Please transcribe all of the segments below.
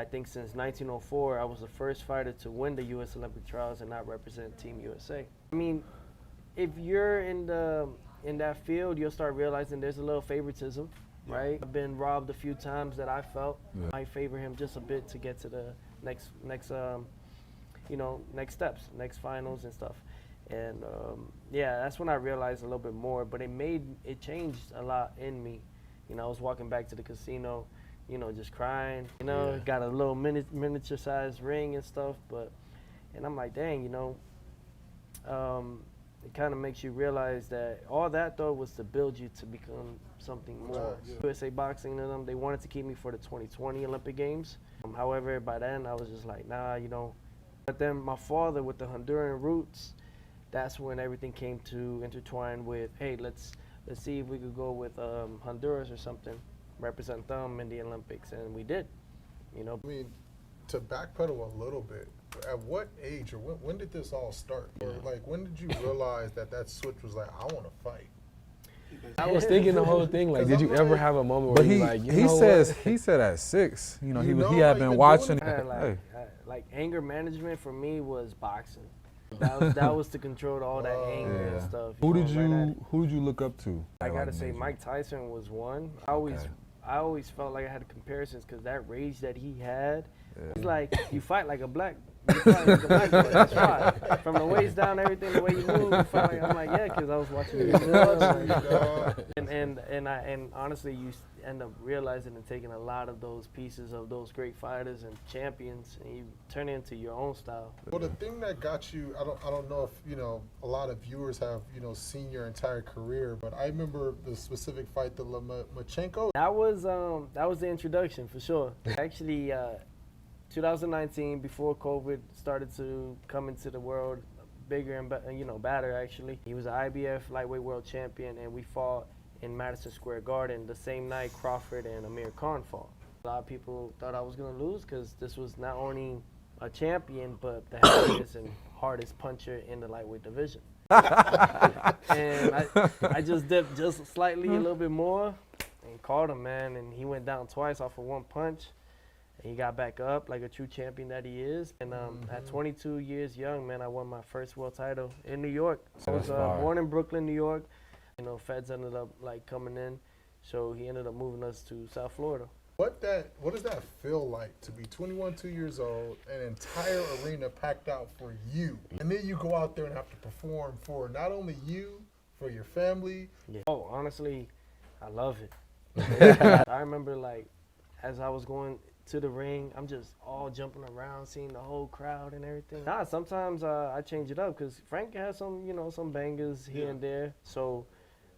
I think since 1904, I was the first fighter to win the U.S. Olympic trials and not represent Team USA. I mean, if you're in that field, you'll start realizing there's a little favoritism, right? I've been robbed a few times that I felt might favor him just a bit to get to the next steps, next finals and stuff. And that's when I realized a little bit more. But it changed a lot in me. I was walking back to the casino, just crying. Got a little miniature-sized ring and stuff. And I'm like, dang, it kind of makes you realize that all that though was to build you to become something more. USA Boxing and them, they wanted to keep me for the 2020 Olympic Games. However, by then I was just like, nah, But then my father, with the Honduran roots, that's when everything came to intertwine with, hey, let's see if we could go with Honduras or something, represent them in the Olympics, and we did. I mean, to backpedal a little bit, at what age or when did this all start? Or like, when did you realize that switch was like, I want to fight? I was thinking the whole thing, like, did you ever have a moment where he said at 6, he had been watching. Like anger management for me was boxing. That was to control all that anger and stuff. Who did you look up to? I gotta say, Mike Tyson was one. I always felt like I had comparisons because that rage that he had. It's like you fight like a black. You fight like a black boy. That's right. From the waist down, everything, the way you move, you fight like, I'm like, yeah, because I was watching you. And honestly, you end up realizing and taking a lot of those pieces of those great fighters and champions, and you turn it into your own style. Well, the thing that got you, I don't know if a lot of viewers have seen your entire career, but I remember the specific fight, the Lomachenko. That was the introduction for sure. Actually, 2019, before COVID started to come into the world, bigger and badder actually. He was an IBF lightweight world champion, and we fought in Madison Square Garden the same night Crawford and Amir Khan fought. A lot of people thought I was gonna lose because this was not only a champion, but the heaviest and hardest puncher in the lightweight division. And I just dipped just slightly a little bit more and caught him, man, and he went down twice off of one punch. And he got back up like a true champion that he is. And at 22 years young, man, I won my first world title in New York. I was born in Brooklyn, New York. Feds ended up coming in, so he ended up moving us to South Florida. What does that feel like to be 21, 2 years old, an entire arena packed out for you, and then you go out there and have to perform for not only you, for your family? Yeah. Oh, honestly, I love it. I remember as I was going to the ring, I'm just all jumping around, seeing the whole crowd and everything. Sometimes I change it up because Frank has some bangers here and there. So,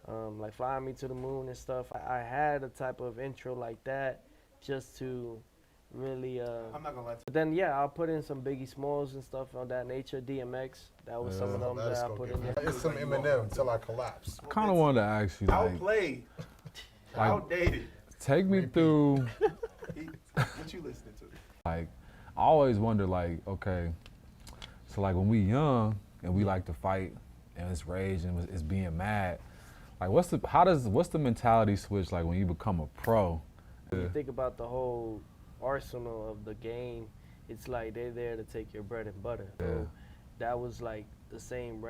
like Flying Me to the Moon and stuff. I had a type of intro like that just to really. I'm not gonna lie to you. But then I'll put in some Biggie Smalls and stuff of that nature. DMX, that was some of them that I put in there. It's some Eminem till I collapse. I kind of wanted to ask you, outplayed, outdated. Take me through. What you listening to? I always wonder, okay, so when we young and we like to fight and it's rage and it's being mad, what's the mentality switch when you become a pro? When you think about the whole arsenal of the game, it's like they're there to take your bread and butter. Yeah. So that was the same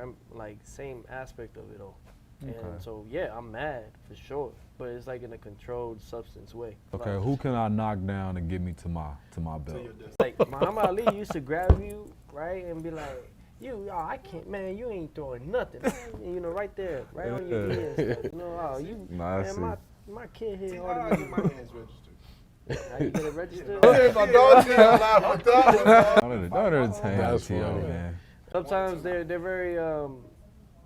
same aspect of it all. Okay. And so I'm mad for sure, but it's in a controlled substance way. Okay, who can I knock down and get me to my belt? Muhammad Ali used to grab you, right, and be like, I can't, man, you ain't throwing nothing, right there, right on your ears, man, my kid here ought to be. My hands registered. How you get it registered? My dog's here laugh with that one. Don't entertain T.O., man. Sometimes they're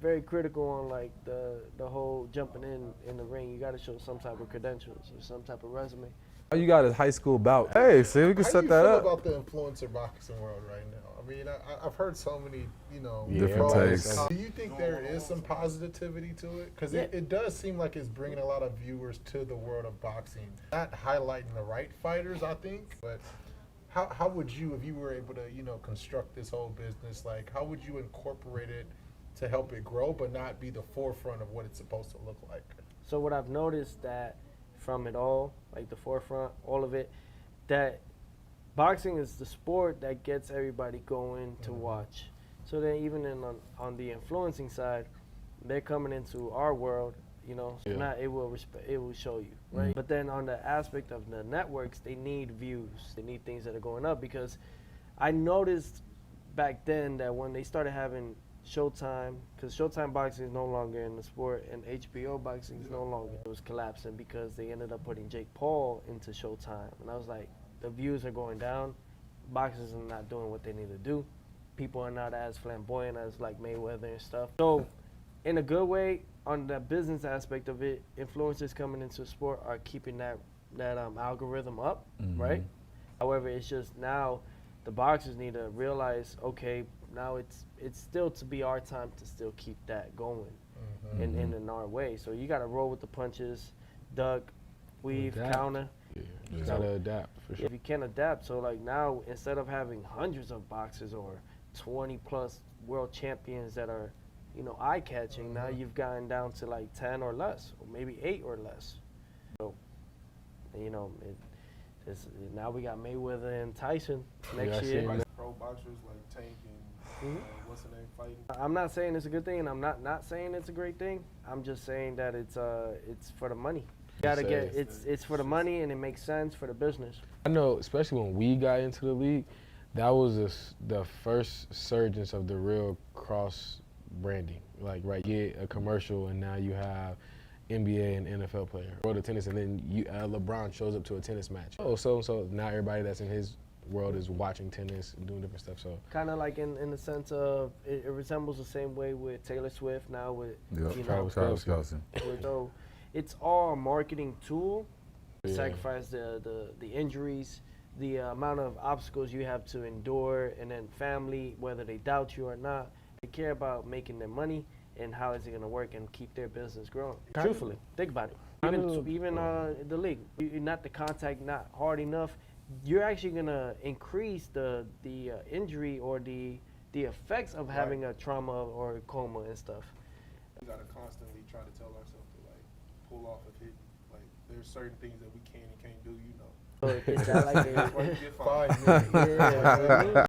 very critical on the whole jumping in the ring. You got to show some type of credentials or some type of resume. You got a high school bout. Hey, see, we can set that up. How do you feel about the influencer boxing world right now? I mean, I've heard so many, different takes. Do you think there is some positivity to it? Because it does seem like it's bringing a lot of viewers to the world of boxing. Not highlighting the right fighters, I think, but how would you, if you were able to, construct this whole business, how would you incorporate it to help it grow, but not be the forefront of what it's supposed to look like? So what I've noticed that from it all, the forefront, all of it, that boxing is the sport that gets everybody going to watch. So then even on the influencing side, they're coming into our world, you know, so now it will show you, right? But then on the aspect of the networks, they need views. They need things that are going up, because I noticed back then that when they started having Showtime, because Showtime boxing is no longer in the sport and HBO boxing is no longer, it was collapsing because they ended up putting Jake Paul into Showtime. And I was like, the views are going down. Boxers are not doing what they need to do. People are not as flamboyant as like Mayweather and stuff. So in a good way, on the business aspect of it, influencers coming into sport are keeping that algorithm up, right? However, it's just now the boxers need to realize, okay, now it's still to be our time to still keep that going in our way. So you got to roll with the punches, duck, weave, counter. Yeah, you gotta adapt for sure. If you can't adapt, so like now instead of having hundreds of boxers or 20 plus world champions that are, you know, eye-catching, now you've gotten down to like 10 or less, or maybe 8 or less. So, you know, now we got Mayweather and Tyson next year. Like pro boxers like Tank and what's the name fighting. I'm not saying it's a good thing, and I'm not saying it's a great thing. I'm just saying that it's for the money. You gotta get it's for the money, and it makes sense for the business. I know, especially when we got into the league, that was the first surgence of the real cross branding. Like, right, you get a commercial, and now you have NBA and NFL player, world of tennis, and then LeBron shows up to a tennis match. Oh, so now everybody that's in his world is watching tennis and doing different stuff. So kind of like in the sense of it resembles the same way with Taylor Swift now with you know, Travis Kelce. So it's all a marketing tool. Sacrifice the injuries, the amount of obstacles you have to endure, and then family, whether they doubt you or not, they care about making their money and how is it going to work and keep their business growing. Truthfully, think about it. Even the league, not the contact, not hard enough, you're actually going to increase the injury or the effects of having a trauma or a coma and stuff. We got to constantly try to tell ourselves to like pull off of it. Like there's certain things that we can and can't do, you know. So it's like That's why you get fined. yeah.